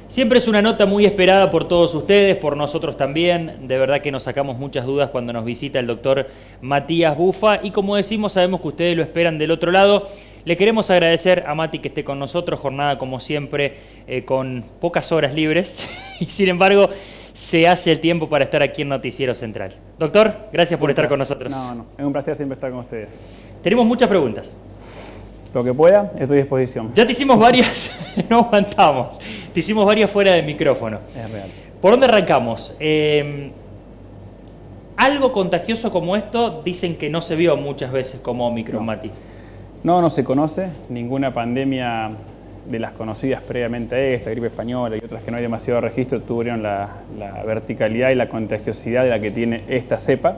Siempre es una nota muy esperada por todos ustedes, por nosotros también. De verdad que nos sacamos muchas dudas cuando nos visita el doctor Matías Bufa. Y como decimos, sabemos que ustedes lo esperan del otro lado. Le queremos agradecer a Mati que esté con nosotros, jornada como siempre, con pocas horas libres. Y sin embargo, se hace el tiempo para estar aquí en Noticiero Central. Doctor, gracias por estar con nosotros. No, es un placer siempre estar con ustedes. Tenemos muchas preguntas. Lo que pueda, estoy a disposición. Ya te hicimos varias, no aguantamos. Te hicimos varias fuera del micrófono. Es real. ¿Por dónde arrancamos? Algo contagioso como esto dicen que no se vio muchas veces como Omicron, Mati. No se conoce ninguna pandemia de las conocidas previamente a esta, gripe española y otras que no hay demasiado registro, tuvieron la verticalidad y la contagiosidad de la que tiene esta cepa.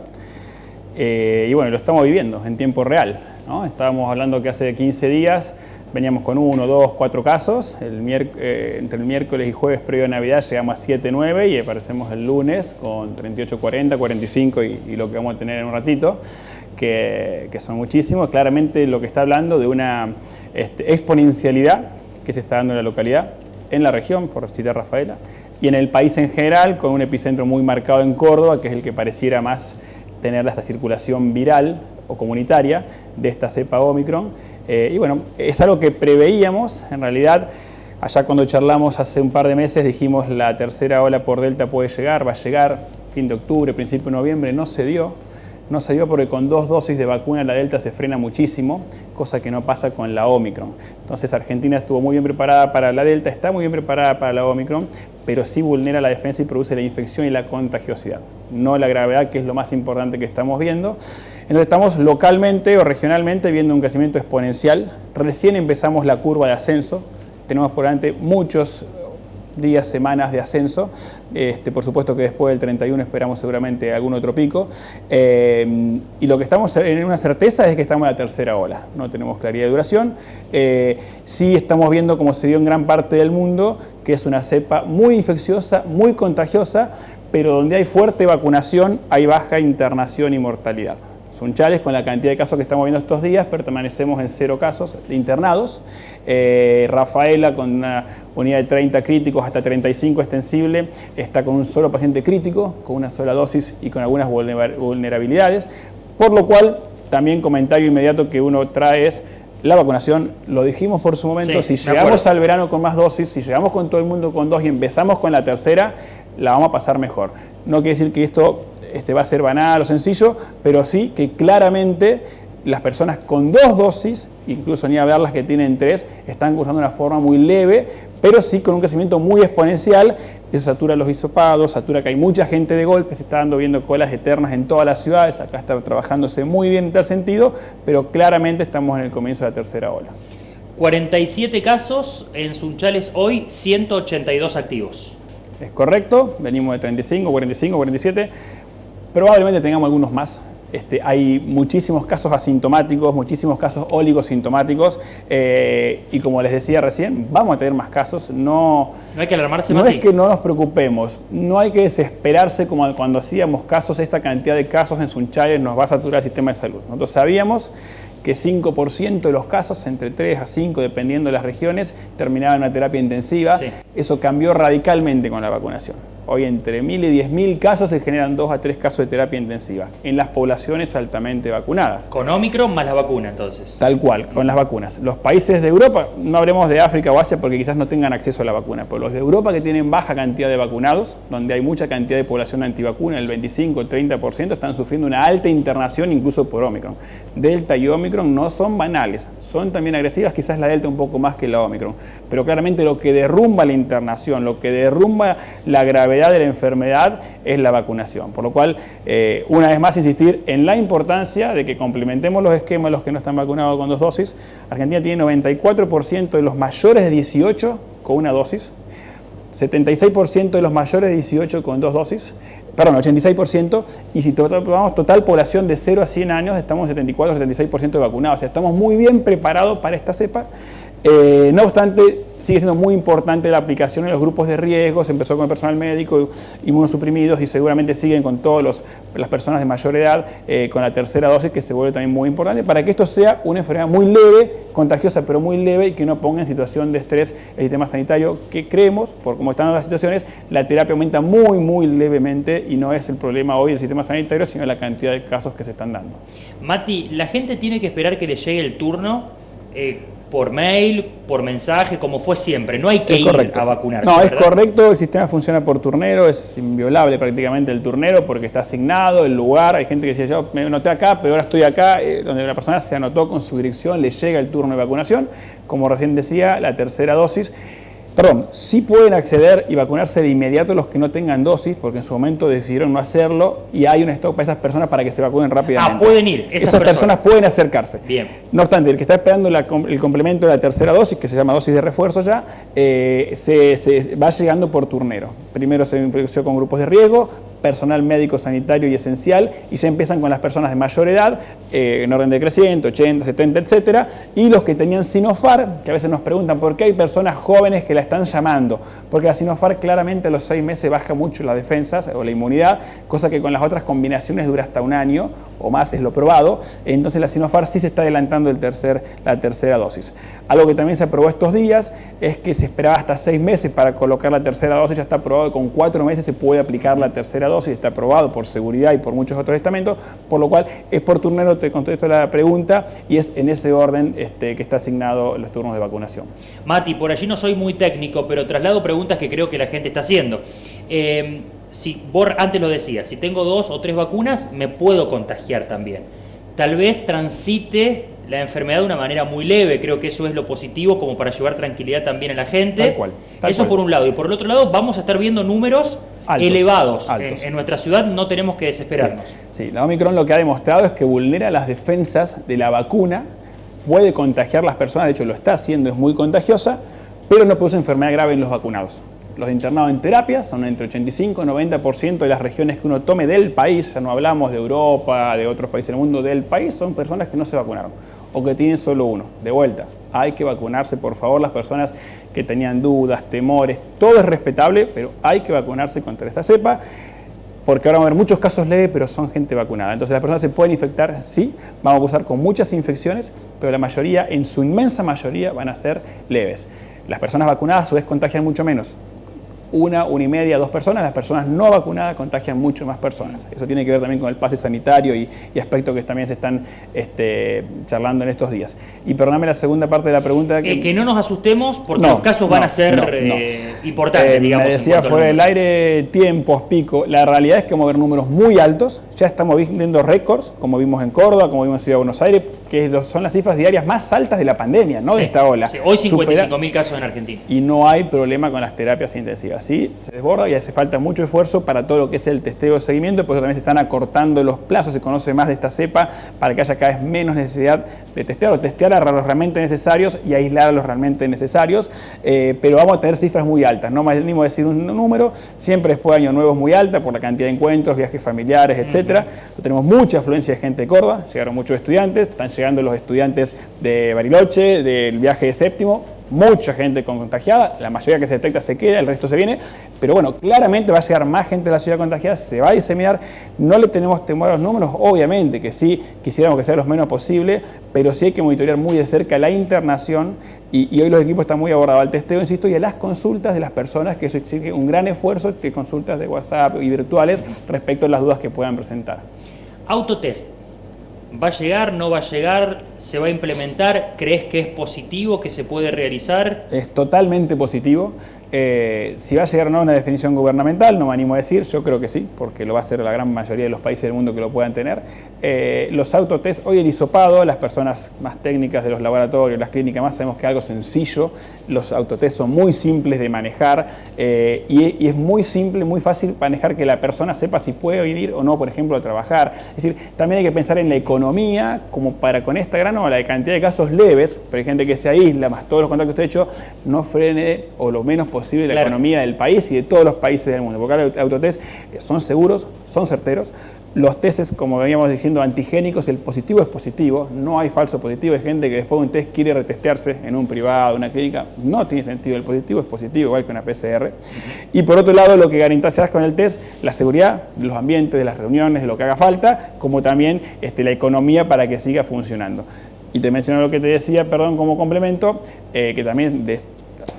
Y bueno, lo estamos viviendo en tiempo real, ¿no? Estábamos hablando que hace 15 días veníamos con 1, 2, 4 casos. Entre el miércoles y jueves previo a Navidad llegamos a 7, 9 y aparecemos el lunes con 38, 40, 45 y lo que vamos a tener en un ratito, que son muchísimos. Claramente lo que está hablando de una exponencialidad que se está dando en la localidad, en la región, por citar Rafaela, y en el país en general, con un epicentro muy marcado en Córdoba, que es el que pareciera más tener esta circulación viral o comunitaria de esta cepa Omicron. Y bueno, es algo que preveíamos, en realidad, allá cuando charlamos hace un par de meses dijimos la tercera ola por Delta puede llegar, va a llegar, fin de octubre, principio de noviembre, no se dio porque con 2 dosis de vacuna la Delta se frena muchísimo, cosa que no pasa con la Omicron. Entonces Argentina estuvo muy bien preparada para la Delta, está muy bien preparada para la Omicron, pero sí vulnera la defensa y produce la infección y la contagiosidad, no la gravedad, que es lo más importante que estamos viendo. Entonces estamos localmente o regionalmente viendo un crecimiento exponencial. Recién empezamos la curva de ascenso, tenemos por delante muchos días, semanas de ascenso. Por supuesto que después del 31 esperamos seguramente algún otro pico. Y lo que estamos en una certeza es que estamos en la tercera ola. No tenemos claridad de duración. Sí estamos viendo, como se dio en gran parte del mundo, que es una cepa muy infecciosa, muy contagiosa, pero donde hay fuerte vacunación hay baja internación y mortalidad. Sunchales, con la cantidad de casos que estamos viendo estos días, permanecemos en 0 casos internados. Rafaela, con una unidad de 30 críticos hasta 35 extensible, está con un solo paciente crítico, con una sola dosis y con algunas vulnerabilidades. Por lo cual, también comentario inmediato que uno trae es la vacunación. Lo dijimos por su momento, sí, si llegamos al verano con más dosis, si llegamos con todo el mundo con 2 y empezamos con la tercera, la vamos a pasar mejor. No quiere decir que esto va a ser banal o sencillo, pero sí que claramente las personas con 2 dosis, incluso ni hablar las que tienen 3, están cursando de una forma muy leve, pero sí con un crecimiento muy exponencial. Eso satura los hisopados, satura que hay mucha gente de golpe, se está viendo colas eternas en todas las ciudades. Acá está trabajándose muy bien en tal sentido, pero claramente estamos en el comienzo de la tercera ola. 47 casos en Sunchales hoy, 182 activos. Es correcto, venimos de 35, 45, 47, probablemente tengamos algunos más. Hay muchísimos casos asintomáticos, muchísimos casos oligosintomáticos, y como les decía recién, vamos a tener más casos. No hay que alarmarse, no Mati. Es que no nos preocupemos, no hay que desesperarse como cuando hacíamos casos. Esta cantidad de casos en Sunchales nos va a saturar el sistema de salud. Nosotros sabíamos que 5% de los casos, entre 3 a 5, dependiendo de las regiones, terminaban en una terapia intensiva. Sí. Eso cambió radicalmente con la vacunación. Hoy entre 1.000 y 10.000 casos se generan 2 a 3 casos de terapia intensiva en las poblaciones altamente vacunadas. Con Omicron más la vacuna, entonces. Tal cual, con las vacunas. Los países de Europa, no hablemos de África o Asia porque quizás no tengan acceso a la vacuna, pero los de Europa que tienen baja cantidad de vacunados, donde hay mucha cantidad de población antivacuna, el 25 o 30%, están sufriendo una alta internación incluso por Omicron. Delta y Omicron no son banales, son también agresivas, quizás la Delta un poco más que la Omicron, pero claramente lo que derrumba la internación, lo que derrumba la gravedad de la enfermedad es la vacunación. Por lo cual, una vez más, insistir en la importancia de que complementemos los esquemas los que no están vacunados con 2 dosis. Argentina tiene 94% de los mayores de 18 con una dosis, 76% de los mayores de 18 con 2 dosis, perdón, 86%, y si tomamos total población de 0 a 100 años, estamos en 74-76% de vacunados. O sea, estamos muy bien preparados para esta cepa. No obstante, sigue siendo muy importante la aplicación en los grupos de riesgo. Se empezó con el personal médico, inmunosuprimidos, y seguramente siguen con todas las personas de mayor edad con la tercera dosis, que se vuelve también muy importante para que esto sea una enfermedad muy leve, contagiosa pero muy leve, y que no ponga en situación de estrés el sistema sanitario, que creemos, por cómo están las situaciones, la terapia aumenta muy levemente, y no es el problema hoy del sistema sanitario, sino la cantidad de casos que se están dando. Mati, ¿la gente tiene que esperar que le llegue el turno por mail, por mensaje, como fue siempre? No hay que ir a vacunarse, No, ¿verdad? es correcto, el sistema funciona por turnero, es inviolable prácticamente el turnero porque está asignado el lugar. Hay gente que decía, yo me anoté acá, pero ahora estoy acá, donde la persona se anotó con su dirección, le llega el turno de vacunación. Como recién decía, la tercera dosis. Perdón, sí pueden acceder y vacunarse de inmediato los que no tengan dosis, porque en su momento decidieron no hacerlo, y hay un stock para esas personas para que se vacunen rápidamente. Ah, pueden ir. Esas personas pueden acercarse. Bien. No obstante, el que está esperando el complemento de la tercera dosis, que se llama dosis de refuerzo ya, se va llegando por turnero. Primero se inició con grupos de riesgo, personal médico, sanitario y esencial, y se empiezan con las personas de mayor edad, en orden decreciente, 80, 70, etcétera, y los que tenían Sinopharm, que a veces nos preguntan por qué hay personas jóvenes que la están llamando, porque la Sinopharm claramente a los 6 meses baja mucho las defensas o la inmunidad, cosa que con las otras combinaciones dura hasta 1 año o más, es lo probado. Entonces la Sinopharm sí se está adelantando la tercera dosis. Algo que también se aprobó estos días es que se esperaba hasta 6 meses para colocar la tercera dosis, ya está aprobado que con 4 meses se puede aplicar la tercera dosis, está aprobado por seguridad y por muchos otros estamentos, por lo cual es por turnero. Te contesto la pregunta, y es en ese orden que está asignado los turnos de vacunación. Mati, por allí no soy muy técnico, pero traslado preguntas que creo que la gente está haciendo. Si vos antes lo decías, si tengo 2 o 3 vacunas, me puedo contagiar también. Tal vez transite la enfermedad de una manera muy leve, creo que eso es lo positivo, como para llevar tranquilidad también a la gente. Tal cual. Eso por un lado. Y por el otro lado, vamos a estar viendo números elevados. En nuestra ciudad no tenemos que desesperarnos. Sí, la Omicron lo que ha demostrado es que vulnera las defensas de la vacuna, puede contagiar a las personas, de hecho lo está haciendo, es muy contagiosa, pero no produce enfermedad grave en los vacunados. Los internados en terapia son entre 85 y 90% de las regiones que uno tome del país, ya no hablamos de Europa, de otros países del mundo, del país, son personas que no se vacunaron o que tienen solo uno. De vuelta, hay que vacunarse, por favor, las personas que tenían dudas, temores, todo es respetable, pero hay que vacunarse contra esta cepa, porque ahora va a haber muchos casos leves, pero son gente vacunada. Entonces las personas se pueden infectar, sí, vamos a cursar con muchas infecciones, pero la mayoría, en su inmensa mayoría, van a ser leves. Las personas vacunadas a su vez contagian mucho menos. 1, 1,5, 2 personas. Las personas no vacunadas contagian mucho más personas. Eso tiene que ver también con el pase sanitario y aspectos que también se están charlando en estos días. Y perdóname la segunda parte de la pregunta. Que no nos asustemos porque los casos van a ser importantes, digamos. Me decía fuera del aire, tiempos, pico. La realidad es que vamos a ver números muy altos. Ya estamos viendo récords, como vimos en Córdoba, como vimos en Ciudad de Buenos Aires, que son las cifras diarias más altas de la pandemia, no de esta ola. Sí. Hoy 55.000 casos en Argentina. Y no hay problema con las terapias intensivas. Sí, se desborda y hace falta mucho esfuerzo para todo lo que es el testeo de seguimiento, por eso también se están acortando los plazos, se conoce más de esta cepa para que haya cada vez menos necesidad de testear o testear a los realmente necesarios y aislar a los realmente necesarios, pero vamos a tener cifras muy altas, no me animo a decir un número, siempre después de Año Nuevo es muy alta por la cantidad de encuentros, viajes familiares, etcétera. Tenemos mucha afluencia de gente de Córdoba, llegaron muchos estudiantes, están llegando los estudiantes de Bariloche, del viaje de séptimo, mucha gente contagiada, la mayoría que se detecta se queda, el resto se viene, pero bueno, claramente va a llegar más gente de la ciudad contagiada, se va a diseminar, no le tenemos temor a los números, obviamente que sí, quisiéramos que sea los menos posible, pero sí hay que monitorear muy de cerca la internación y hoy los equipos están muy abordados al testeo, insisto, y a las consultas de las personas, que eso exige un gran esfuerzo de consultas de WhatsApp y virtuales respecto a las dudas que puedan presentar. Autotest. ¿Va a llegar? ¿No va a llegar? ¿Se va a implementar? ¿Crees que es positivo, que se puede realizar? Es totalmente positivo. Si va a llegar o no una definición gubernamental, no me animo a decir, yo creo que sí, porque lo va a hacer la gran mayoría de los países del mundo que lo puedan tener. Los autotest, hoy el hisopado, las personas más técnicas de los laboratorios, las clínicas más, sabemos que es algo sencillo, los autotest son muy simples de manejar y es muy simple, muy fácil manejar que la persona sepa si puede ir o no, por ejemplo, a trabajar. Es decir, también hay que pensar en la economía, como para con esta gran ola de cantidad de casos leves, pero hay gente que se aísla, más todos los contactos que usted ha hecho, no frene o lo menos posible posible la economía del país y de todos los países del mundo. Porque ahora los autotest son seguros, son certeros. Los testes, como veníamos diciendo, antigénicos, el positivo es positivo, no hay falso positivo. Hay gente que después de un test quiere retestearse en un privado, una clínica. No tiene sentido, el positivo es positivo, igual que una PCR. Y por otro lado, lo que garantizás con el test, la seguridad de los ambientes, de las reuniones, de lo que haga falta, como también la economía para que siga funcionando. Y te menciono lo que te decía, perdón, como complemento, que también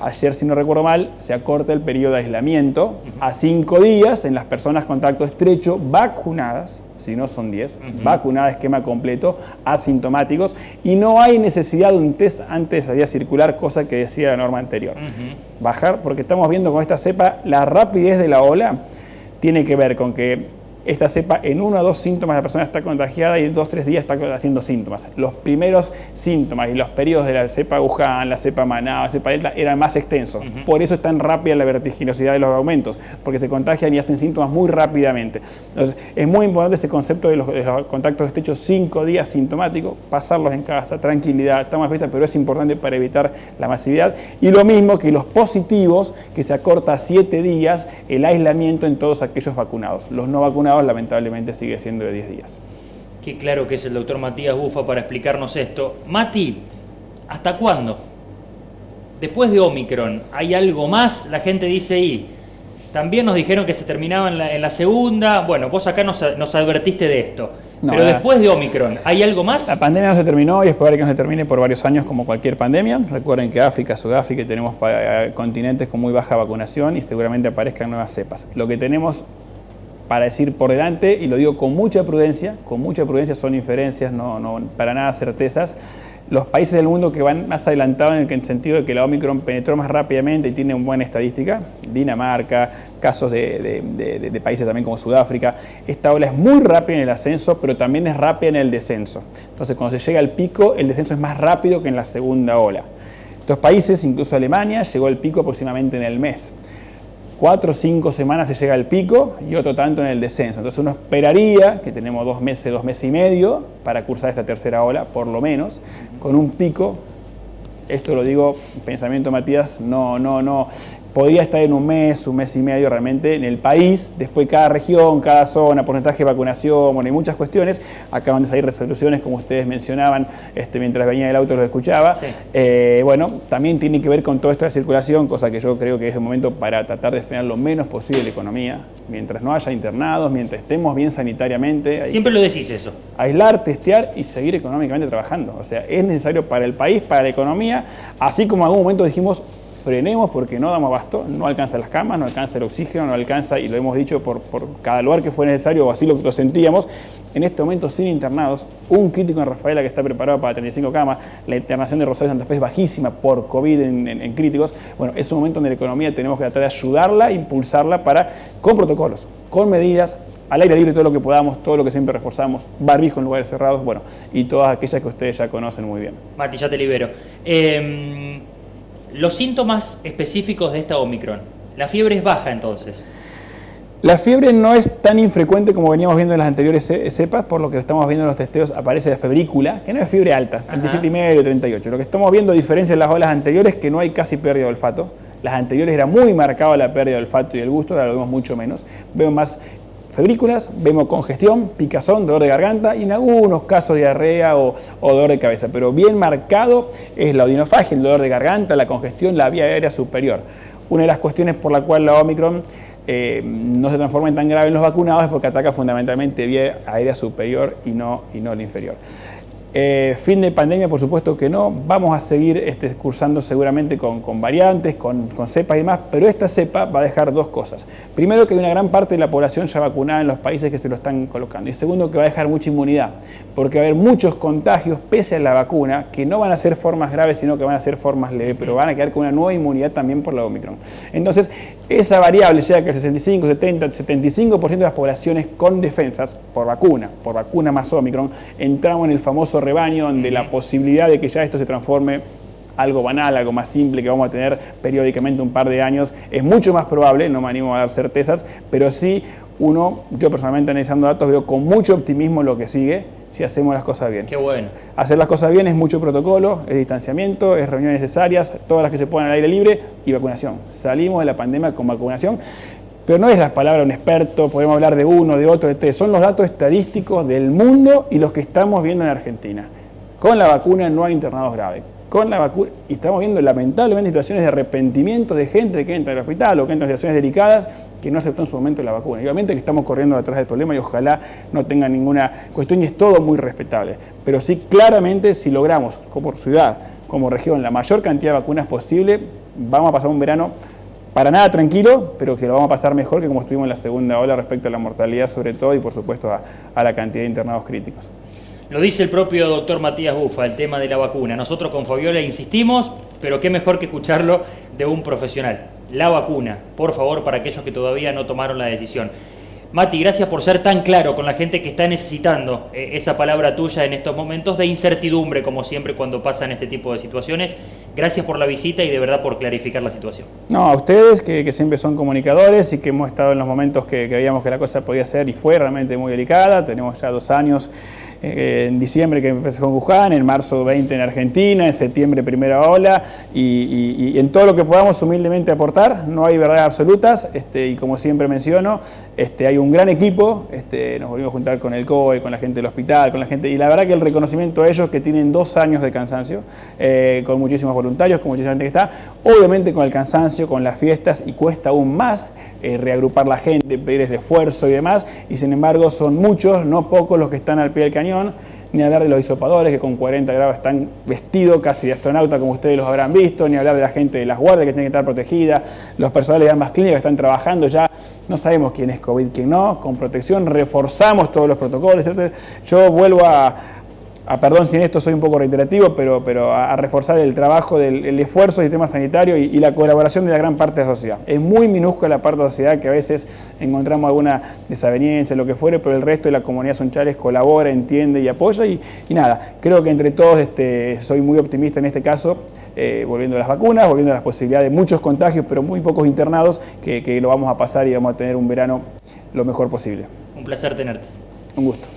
ayer, si no recuerdo mal, se acorta el periodo de aislamiento a 5 días en las personas contacto estrecho vacunadas, si no son 10, vacunadas, esquema completo, asintomáticos, y no hay necesidad de un test antes de salir a circular, cosa que decía la norma anterior. Bajar, porque estamos viendo con esta cepa, la rapidez de la ola tiene que ver con que esta cepa en 1 o 2 síntomas la persona está contagiada y en 2 o 3 días está haciendo síntomas. Los primeros síntomas y los periodos de la cepa Wuhan, la cepa Manaus, la cepa Delta eran más extensos. Por eso es tan rápida la vertiginosidad de los aumentos, porque se contagian y hacen síntomas muy rápidamente. Entonces, es muy importante ese concepto de los contactos estrechos 5 días sintomáticos, pasarlos en casa, tranquilidad, estamos fiesta, pero es importante para evitar la masividad. Y lo mismo que los positivos, que se acorta a 7 días el aislamiento en todos aquellos vacunados. Los no vacunados lamentablemente sigue siendo de 10 días. Qué claro que es el doctor Matías Bufa para explicarnos esto. Mati, ¿hasta cuándo? Después de Omicron, ¿hay algo más? La gente dice, y también nos dijeron que se terminaba en la segunda. Bueno, vos acá nos advertiste de esto. No, pero después de Omicron, ¿hay algo más? La pandemia no se terminó y es probable que no se termine por varios años como cualquier pandemia. Recuerden que África, Sudáfrica, tenemos continentes con muy baja vacunación y seguramente aparezcan nuevas cepas. Lo que tenemos para decir por delante, y lo digo con mucha prudencia, son inferencias, no para nada certezas, los países del mundo que van más adelantados en el sentido de que la Omicron penetró más rápidamente y tiene una buena estadística, Dinamarca, casos de países también como Sudáfrica, esta ola es muy rápida en el ascenso, pero también es rápida en el descenso. Entonces, cuando se llega al pico, el descenso es más rápido que en la segunda ola. Estos países, incluso Alemania, llegó al pico aproximadamente en el mes. 4 o 5 semanas se llega al pico y otro tanto en el descenso. Entonces uno esperaría que tenemos 2 meses y medio para cursar esta tercera ola, por lo menos, con un pico. Esto lo digo, pensamiento Matías, no. Podría estar en un mes y medio realmente en el país, después cada región, cada zona, porcentaje de vacunación, bueno, hay muchas cuestiones, acaban de salir resoluciones como ustedes mencionaban, mientras venía el auto los escuchaba, sí. Bueno, también tiene que ver con todo esto de circulación, cosa que yo creo que es el momento para tratar de frenar lo menos posible la economía, mientras no haya internados, mientras estemos bien sanitariamente. Siempre lo decís eso. Aislar, testear y seguir económicamente trabajando, o sea, es necesario para el país, para la economía, así como en algún momento dijimos, frenemos porque no damos abasto, no alcanza las camas, no alcanza el oxígeno, no alcanza, y lo hemos dicho por cada lugar que fue necesario, o así lo sentíamos. En este momento, sin internados, un crítico en Rafaela que está preparado para 35 camas, la internación de Rosario Santa Fe es bajísima por COVID en críticos. Bueno, es un momento donde la economía tenemos que tratar de ayudarla, impulsarla con protocolos, con medidas, al aire libre todo lo que podamos, todo lo que siempre reforzamos, barbijo en lugares cerrados, bueno, y todas aquellas que ustedes ya conocen muy bien. Mati, ya te libero. Los síntomas específicos de esta Omicron. La fiebre es baja entonces. La fiebre no es tan infrecuente como veníamos viendo en las anteriores cepas, por lo que estamos viendo en los testeos aparece la febrícula, que no es fiebre alta, 37,5, 38. Lo que estamos viendo a diferencia de las olas anteriores es que no hay casi pérdida de olfato. Las anteriores era muy marcada la pérdida del olfato y el gusto, ahora lo vemos mucho menos. Vemos más febrículas, vemos congestión, picazón, dolor de garganta y en algunos casos diarrea o dolor de cabeza, pero bien marcado es la odinofagia, el dolor de garganta, la congestión, la vía aérea superior. Una de las cuestiones por la cual la Omicron no se transforma en tan grave en los vacunados es porque ataca fundamentalmente vía aérea superior y no la inferior. Fin de pandemia, por supuesto que no. Vamos a seguir cursando seguramente con variantes, con cepas y demás, pero esta cepa va a dejar 2 cosas. Primero, que hay una gran parte de la población ya vacunada en los países que se lo están colocando. Y segundo, que va a dejar mucha inmunidad, porque va a haber muchos contagios pese a la vacuna, que no van a ser formas graves, sino que van a ser formas leves, pero van a quedar con una nueva inmunidad también por la Omicron. Entonces, esa variable llega que el 65, 70, 75% de las poblaciones con defensas por vacuna más Omicron, entramos en el famoso rebaño donde la posibilidad de que ya esto se transforme algo banal, algo más simple que vamos a tener periódicamente un par de años, es mucho más probable, no me animo a dar certezas, pero sí yo personalmente analizando datos veo con mucho optimismo lo que sigue si hacemos las cosas bien. Qué bueno. Hacer las cosas bien es mucho protocolo, es distanciamiento, es reuniones necesarias, todas las que se puedan al aire libre y vacunación. Salimos de la pandemia con vacunación. Pero no es la palabra de un experto, podemos hablar de uno, de otro, de tres. Son los datos estadísticos del mundo y los que estamos viendo en Argentina. Con la vacuna no hay internados graves. Con la vacuna, y estamos viendo lamentablemente situaciones de arrepentimiento de gente que entra al hospital o que entra en situaciones delicadas que no aceptó en su momento la vacuna. Y obviamente que estamos corriendo detrás del problema y ojalá no tenga ninguna cuestión y es todo muy respetable. Pero sí, claramente, si logramos como ciudad, como región, la mayor cantidad de vacunas posible, vamos a pasar un verano para nada tranquilo, pero que lo vamos a pasar mejor que como estuvimos en la segunda ola respecto a la mortalidad sobre todo y por supuesto a la cantidad de internados críticos. Lo dice el propio doctor Matías Bufa, el tema de la vacuna. Nosotros con Fabiola insistimos, pero qué mejor que escucharlo de un profesional. La vacuna, por favor, para aquellos que todavía no tomaron la decisión. Mati, gracias por ser tan claro con la gente que está necesitando esa palabra tuya en estos momentos de incertidumbre, como siempre cuando pasan este tipo de situaciones. Gracias por la visita y de verdad por clarificar la situación. No, a ustedes que siempre son comunicadores y que hemos estado en los momentos que creíamos que la cosa podía ser y fue realmente muy delicada. Tenemos ya 2 años, en diciembre que empezó con Wuhan, en marzo 20 en Argentina, en septiembre primera ola y en todo lo que podamos humildemente aportar. No hay verdades absolutas y como siempre menciono, hay un gran equipo, nos volvimos a juntar con el COE, con la gente del hospital, con la gente, y la verdad que el reconocimiento a ellos que tienen 2 años de cansancio, con muchísimos voluntarios, con muchísima gente que está, obviamente con el cansancio, con las fiestas, y cuesta aún más reagrupar la gente, pedirles esfuerzo y demás, y sin embargo son muchos, no pocos los que están al pie del cañón, ni hablar de los hisopadores que con 40 grados están vestidos casi de astronauta como ustedes los habrán visto, ni hablar de la gente de las guardias que tiene que estar protegida, los personales de ambas clínicas que están trabajando ya, no sabemos quién es COVID, quién no, con protección, reforzamos todos los protocolos. Entonces yo vuelvo perdón si en esto soy un poco reiterativo, pero a reforzar el trabajo, el esfuerzo del sistema sanitario y la colaboración de la gran parte de la sociedad. Es muy minúscula la parte de la sociedad que a veces encontramos alguna desaveniencia, lo que fuere, pero el resto de la comunidad Sunchales colabora, entiende y apoya y nada, creo que entre todos soy muy optimista en este caso, volviendo a las vacunas, volviendo a las posibilidades de muchos contagios, pero muy pocos internados, que lo vamos a pasar y vamos a tener un verano lo mejor posible. Un placer tenerte. Un gusto.